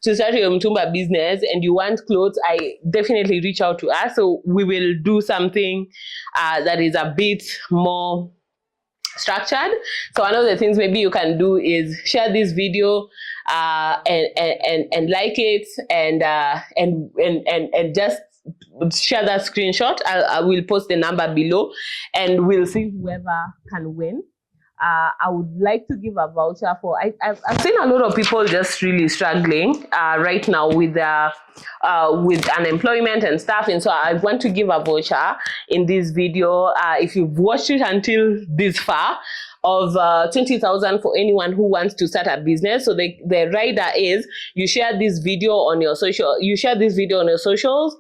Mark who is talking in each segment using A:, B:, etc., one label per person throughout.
A: to start your Mtumba business and you want clothes, I definitely reach out to us. So we will do something that is a bit more structured. So one of the things maybe you can do is share this video and like it and just share that screenshot. I will post the number below and we'll see whoever can win. I would like to give a voucher for. I've seen a lot of people just really struggling right now with unemployment and stuff, and so I want to give a voucher in this video. If you've watched it until this far, of 20,000 for anyone who wants to start a business. So the rider is you share this video on your social. You share this video on your socials.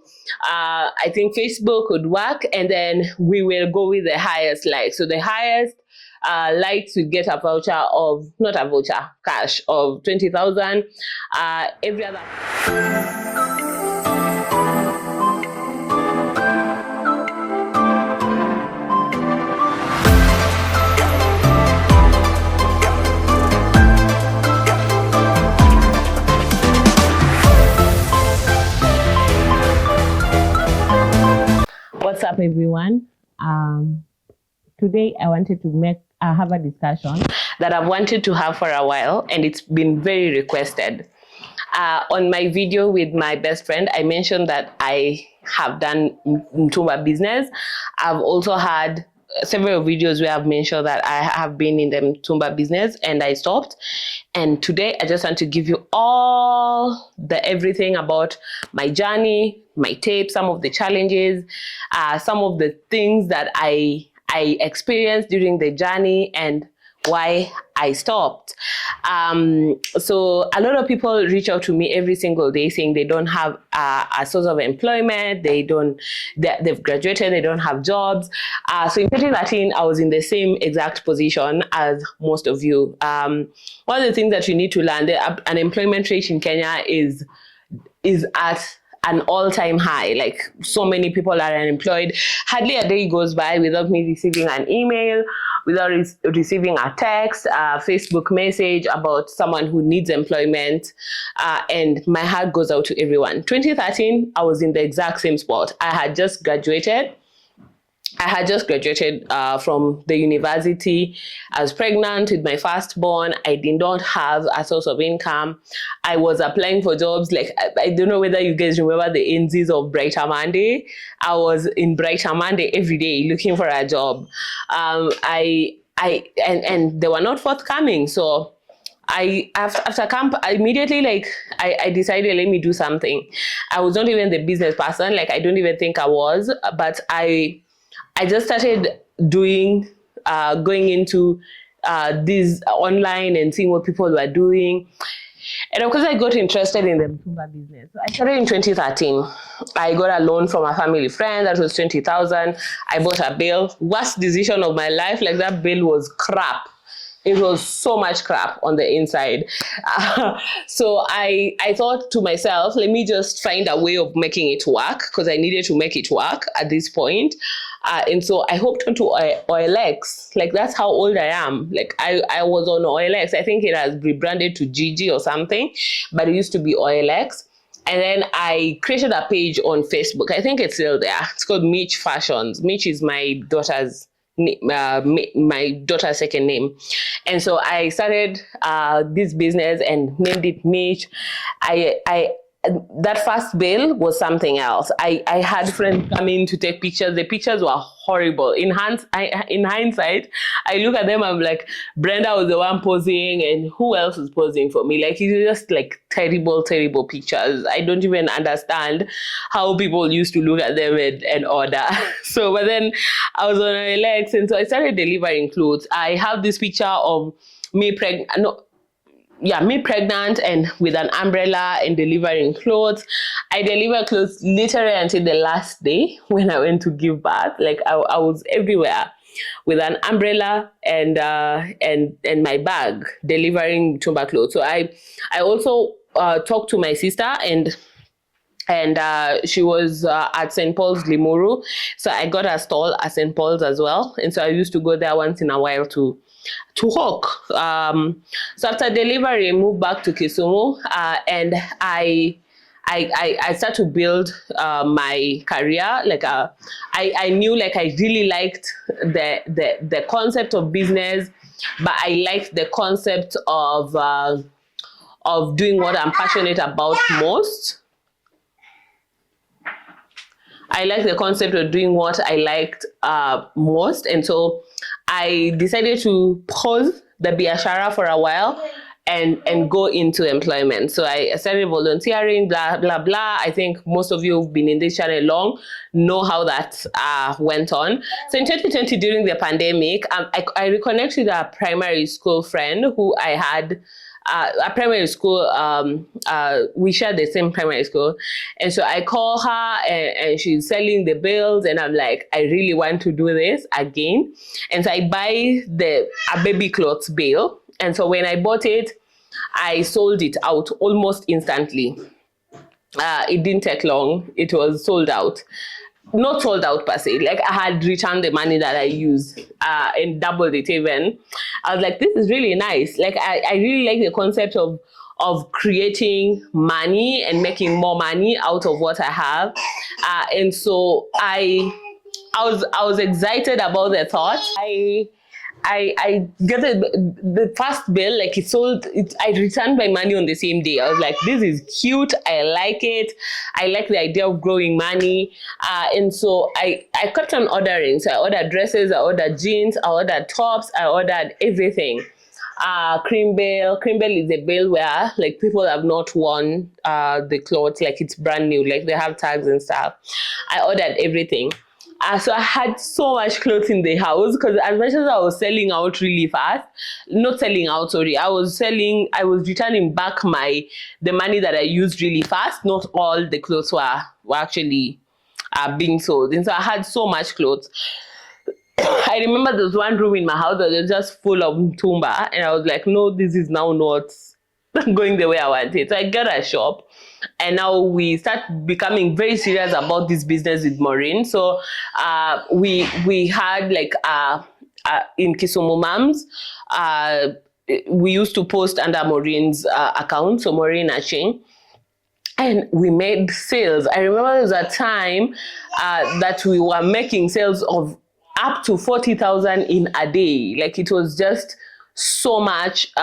A: I think Facebook would work, and then we will go with the highest like. So the highest likes will get a voucher of, not a voucher, cash of 20,000. Every other. What's up, everyone? Today I wanted to have a discussion that I've wanted to have for a while, and it's been very requested. On my video with my best friend, I mentioned that I have done Mtumba business. I've also had several videos where I've mentioned that I have been in the Mtumba business and I stopped. And today I just want to give you all everything about my journey, my tapes, some of the challenges, some of the things that I experienced during the journey and why I stopped. So a lot of people reach out to me every single day saying they don't have a source of employment, they've graduated, they don't have jobs. So in 2013, I was in the same exact position as most of you. One of the things that you need to learn, the unemployment rate in Kenya is at an all-time high. Like, so many people are unemployed. Hardly a day goes by without me receiving an email, without receiving a text, a Facebook message about someone who needs employment, and my heart goes out to everyone. 2013, I was in the exact same spot. I had just graduated from the university. I was pregnant with my firstborn. I did not have a source of income. I was applying for jobs. Like, I don't know whether you guys remember the NZs of Brighter Monday. I was in Brighter Monday every day looking for a job. And they were not forthcoming. So after camp, I immediately I decided, let me do something. I was not even the business person. Like, I don't even think I was, but I just started going into this online and seeing what people were doing. And of course, I got interested in the Mtumba business. So I started in 2013. I got a loan from a family friend. That was 20,000. I bought a bill. Worst decision of my life. Like, that bill was crap. It was so much crap on the inside. So I thought to myself, let me just find a way of making it work, because I needed to make it work at this point. And so I hooked onto OLX. Like, that's how old I am. Like, I was on OLX. I think it has rebranded to Gigi or something, but it used to be OLX. And then I created a page on Facebook. I think it's still there. It's called Mitch Fashions. Mitch is my daughter's second name. And so I started this business and named it Mitch. That first bill was something else. I had friends come in to take pictures. The pictures were horrible. In hindsight, I look at them, I'm like, Brenda was the one posing, and who else was posing for me? Like, it's just like terrible, terrible pictures. I don't even understand how people used to look at them and order. So, but then I was on OLX, and so I started delivering clothes. I have this picture of me pregnant and with an umbrella and delivering clothes. I delivered clothes literally until the last day when I went to give birth. Like, I was everywhere with an umbrella and my bag delivering Mtumba clothes. So I also talked to my sister, and she was at St. Paul's Limuru. So I got a stall at St. Paul's as well. And so I used to go there once in a while to to Hawk. So after delivery, I moved back to Kisumu, and I started to build my career. Like I knew like I really liked the concept of business, but I liked the concept of doing what I'm passionate about most. I like the concept of doing what I liked most, and so I decided to pause the biashara for a while and go into employment. So I started volunteering, blah blah blah. I think most of you who've been in this channel long know how that went on. So in 2020, during the pandemic, I reconnected a primary school friend who I had. A primary school, we share the same primary school. And so I call her and she's selling the bills. And I'm like, I really want to do this again. And so I buy a baby clothes bill. And so when I bought it, I sold it out almost instantly. It didn't take long. It was sold out. Not sold out per se, like I had returned the money that I used and doubled it even. I was like, this is really nice. Like I really like the concept of creating money and making more money out of what I have. And so I was excited about the thought. I get the first bill, like it sold, I returned my money on the same day. I was like, this is cute. I like it. I like the idea of growing money. And so I kept on ordering. So I ordered dresses, I ordered jeans, I ordered tops, I ordered everything. Cream bale is a bale where like people have not worn the clothes, like it's brand new, like they have tags and stuff. I ordered everything. So I had so much clothes in the house because as much as I was selling out really fast, not selling out, sorry, I was returning back the money that I used really fast. Not all the clothes were actually being sold. And so I had so much clothes. I remember there was one room in my house that was just full of Mtumba. And I was like, no, this is now not going the way I wanted. So I got a shop. And now we start becoming very serious about this business with Maureen. So we had like in Kisumu Moms, we used to post under Maureen's account, so Maureen Aching. And we made sales. I remember there was a time that we were making sales of up to 40,000 in a day. Like it was just so much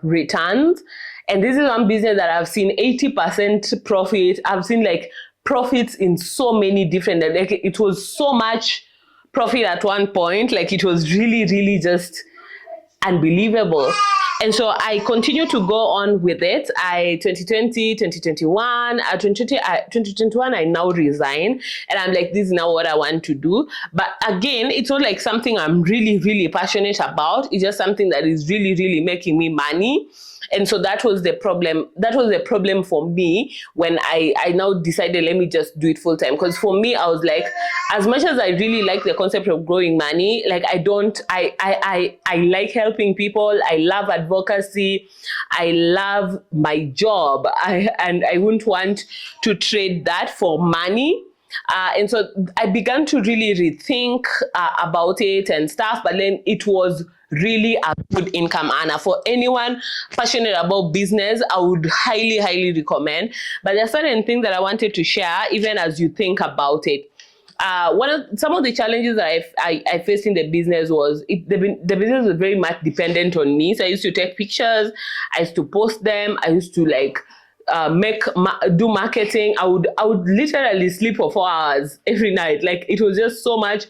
A: returns. And this is one business that I've seen 80% profit. I've seen like profits in so many different, like it was so much profit at one point. Like it was really, really just unbelievable. And so I continue to go on with it. 2020, 2021, 2021, I now resign. And I'm like, this is now what I want to do. But again, it's not like something I'm really, really passionate about. It's just something that is really, really making me money. And so that was the problem. That was the problem for me when I now decided, let me just do it full time. Because for me, I was like, as much as I really like the concept of growing money, like I like helping people. I love advocacy. I love my job. And I wouldn't want to trade that for money. And so I began to really rethink about it and stuff, but then it was really a good income earner. For anyone passionate about business, I would highly, highly recommend. But there are certain things that I wanted to share, even as you think about it. Some of the challenges that I faced in the business was the business was very much dependent on me. So I used to take pictures, I used to post them, I used to like do marketing. I would literally sleep for 4 hours every night. Like it was just so much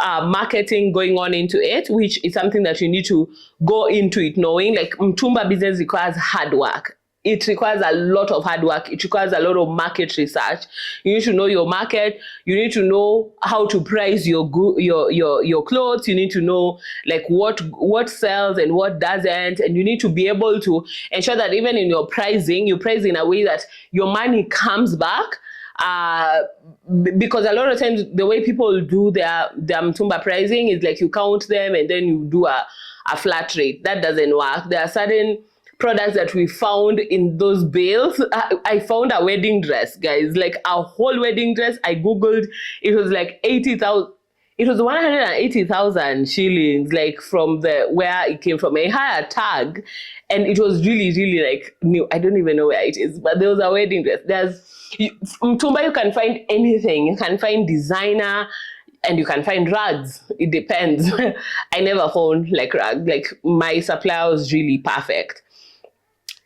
A: marketing going on into it, which is something that you need to go into it knowing. Like Mtumba business requires hard work. It requires a lot of hard work. It requires a lot of market research. You need to know your market. You need to know how to price your clothes. You need to know like what sells and what doesn't. And you need to be able to ensure that even in your pricing, you price in a way that your money comes back. Because a lot of times the way people do their Mtumba pricing is like you count them and then you do a flat rate. That doesn't work. There are certain products that we found in those bales. I found a wedding dress, guys, like a whole wedding dress. I googled, it was like 80,000. it was 180,000 shillings, like from the where it came from. I had a tag, and it was really, really like new. I don't even know where it is, but there was a wedding dress. Mtumba, you can find anything. You can find designer, and you can find rugs. It depends. I never found like rug. Like my supplier was really perfect.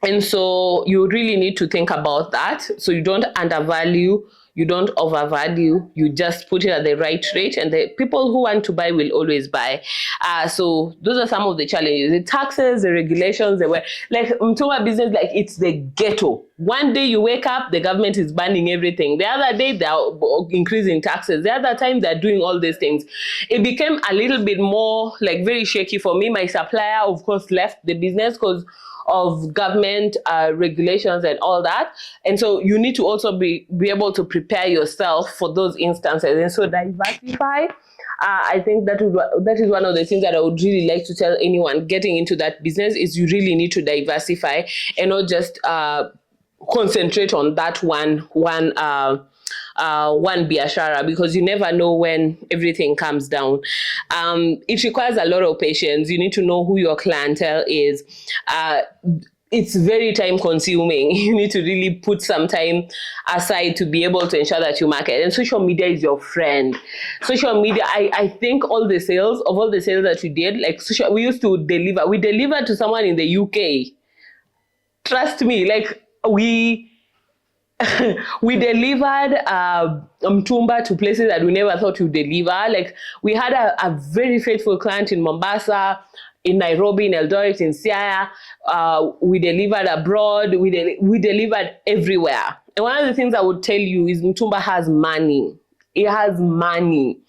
A: And so you really need to think about that. So you don't undervalue, you don't overvalue, you just put it at the right rate, and the people who want to buy will always buy. So those are some of the challenges: the taxes, the regulations. They were like Mtumba business, like it's the ghetto. One day you wake up, the government is banning everything. The other day they're increasing taxes. The other time they're doing all these things. It became a little bit more like very shaky for me. My supplier, of course, left the business because of government regulations and all that. And so you need to also be able to prepare yourself for those instances. And so diversify. I think that is one of the things that I would really like to tell anyone getting into that business is you really need to diversify and not just concentrate on that one biashara, because you never know when everything comes down. It requires a lot of patience. You need to know who your clientele is. It's very time consuming. You need to really put some time aside to be able to ensure that you market. And social media is your friend. Social media, I think all the sales that we did, like we used to deliver. We delivered to someone in the UK. Trust me, like we delivered Mtumba to places that we never thought we'd deliver. Like we had a very faithful client in Mombasa, in Nairobi, in Eldoret, in Siaya. We delivered abroad. We delivered everywhere. And one of the things I would tell you is Mtumba has money. It has money.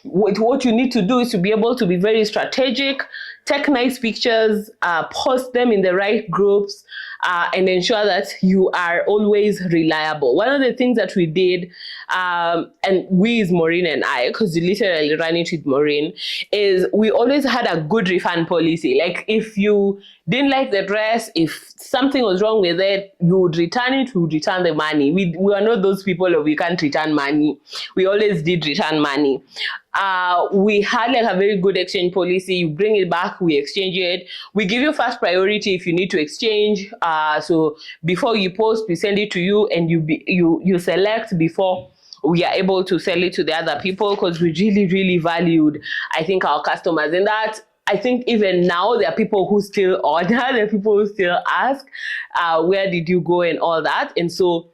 A: What you need to do is to be able to be very strategic, take nice pictures, post them in the right groups, and ensure that you are always reliable. One of the things that we did, and we is Maureen and I, because you literally ran it with Maureen, is we always had a good refund policy. Like if you didn't like the dress, if something was wrong with it, you would return it, we would return the money. We are not those people of we can't return money. We always did return money. We had like a very good exchange policy. You bring it back, we exchange it. We give you first priority if you need to exchange. So before you post, we send it to you, and you select before we are able to sell it to the other people, because we really, really valued, I think, our customers. And that, I think even now there are people who still order, there are people who still ask, where did you go and all that. And so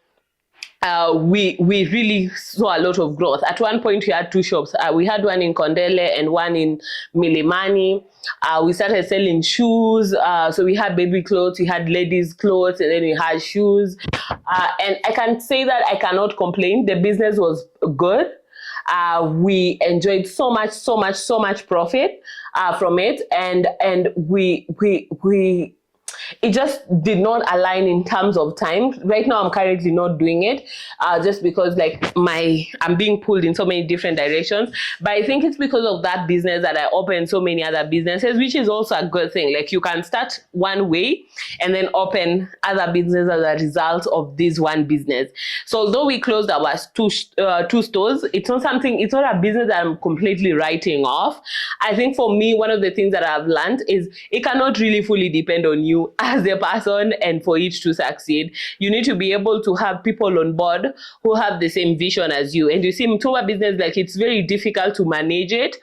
A: we really saw a lot of growth. At one point, we had two shops. We had one in Kondele and one in Milimani. We started selling shoes. So we had baby clothes, we had ladies' clothes, and then we had shoes. And I can say that I cannot complain. The business was good. We enjoyed so much profit from it, and we it just did not align in terms of time. Right now, I'm currently not doing it just because like I'm being pulled in so many different directions. But I think it's because of that business that I opened so many other businesses, which is also a good thing. Like you can start one way and then open other businesses as a result of this one business. So although we closed our two stores, it's not a business that I'm completely writing off. I think for me, one of the things that I've learned is it cannot really fully depend on you as a person, and for it to succeed, you need to be able to have people on board who have the same vision as you. And you see, Mtumba business, like it's very difficult to manage it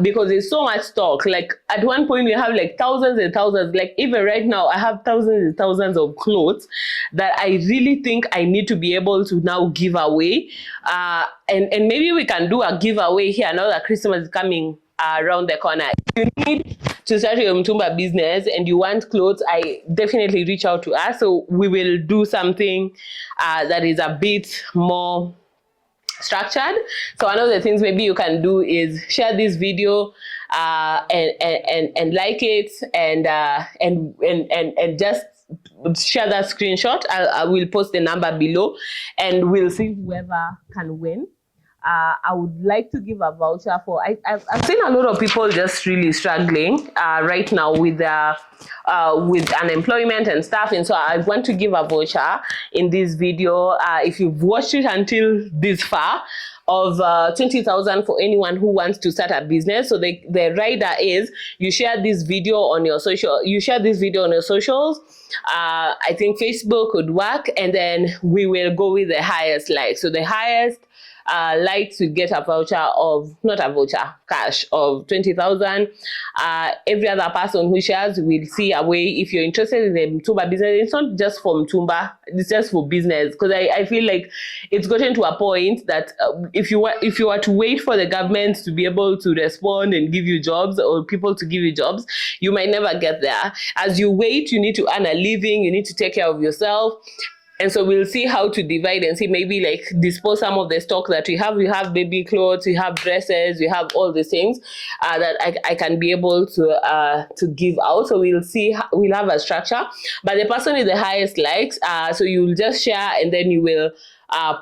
A: because there's so much stock. Like at one point we have like thousands and thousands, like even right now I have thousands and thousands of clothes that I really think I need to be able to now give away. And maybe we can do a giveaway here now that Christmas is coming around the corner. If you need to start your Mtumba business and you want clothes, I definitely reach out to us. So we will do something that is a bit more structured. So one of the things maybe you can do is share this video and like it and just share that screenshot. I will post the number below and we'll see whoever can win. I would like to give a voucher for, I've seen a lot of people just really struggling right now with unemployment and stuff, and so I want to give a voucher in this video. If you've watched it until this far, of 20,000 for anyone who wants to start a business. So the rider is, you share this video on your socials. I think Facebook could work, and then we will go with the highest like. So the highest likes will get a voucher of, not a voucher, cash of 20,000. Every other person who shares will see a way. If you're interested in the Mtumba business, it's not just for Mtumba, it's just for business. Because I feel like it's gotten to a point that if you were to wait for the government to be able to respond and give you jobs, or people to give you jobs, you might never get there. As you wait, you need to earn a living, you need to take care of yourself. And so we'll see how to divide and see, maybe like dispose some of the stock that we have. We have baby clothes, we have dresses, we have all these things that I can be able to give out. So we'll see, we'll have a structure. But the person with the highest likes, so you'll just share, and then you will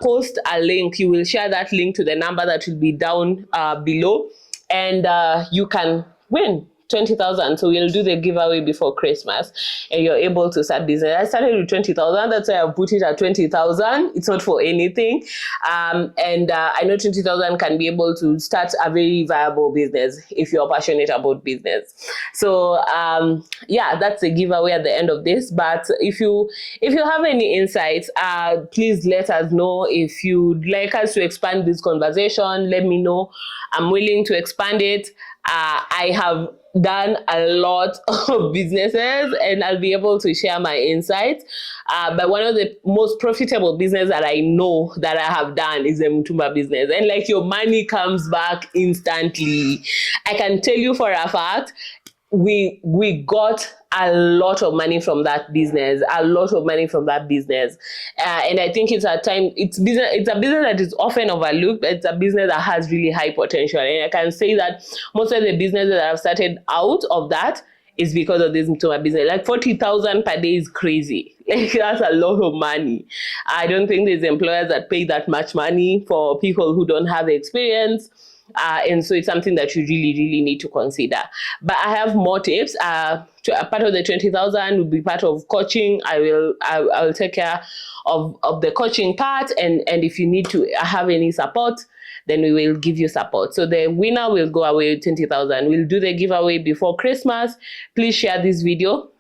A: post a link. You will share that link to the number that will be down below, and you can win 20,000. So we'll do the giveaway before Christmas, and you're able to start business. I started with 20,000. That's why I put it at 20,000. It's not for anything. And I know 20,000 can be able to start a very viable business if you're passionate about business. So yeah, that's the giveaway at the end of this. But if you have any insights, please let us know. If you'd like us to expand this conversation, let me know. I'm willing to expand it. I have done a lot of businesses, and I'll be able to share my insights. But one of the most profitable business that I know that I have done is the Mtumba business. And like, your money comes back instantly. I can tell you for a fact, we got a lot of money from that business, and I think it's a business that is often overlooked, but it's a business that has really high potential. And I can say that most of the businesses that have started out of that is because of this Mtumba business. Like 40,000 per day is crazy. Like, that's a lot of money. I don't think there's employers that pay that much money for people who don't have the experience. And so it's something that you really, really need to consider. But I have more tips. A part of the 20,000 will be part of coaching. I will take care of the coaching part. And if you need to have any support, then we will give you support. So the winner will go away with 20,000. We'll do the giveaway before Christmas. Please share this video.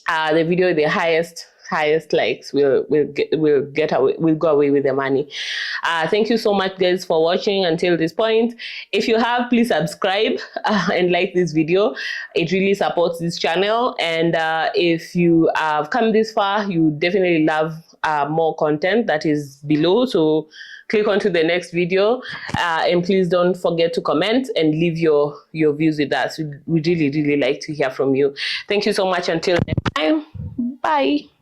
A: The video with the highest likes will go away with the money. Thank you so much, guys, for watching until this point. If you have, please subscribe and like this video. It really supports this channel. And if you have come this far, you definitely love more content that is below. So click on to the next video, and please don't forget to comment and leave your views with us. We really, really like to hear from you. Thank you so much. Until next time, bye.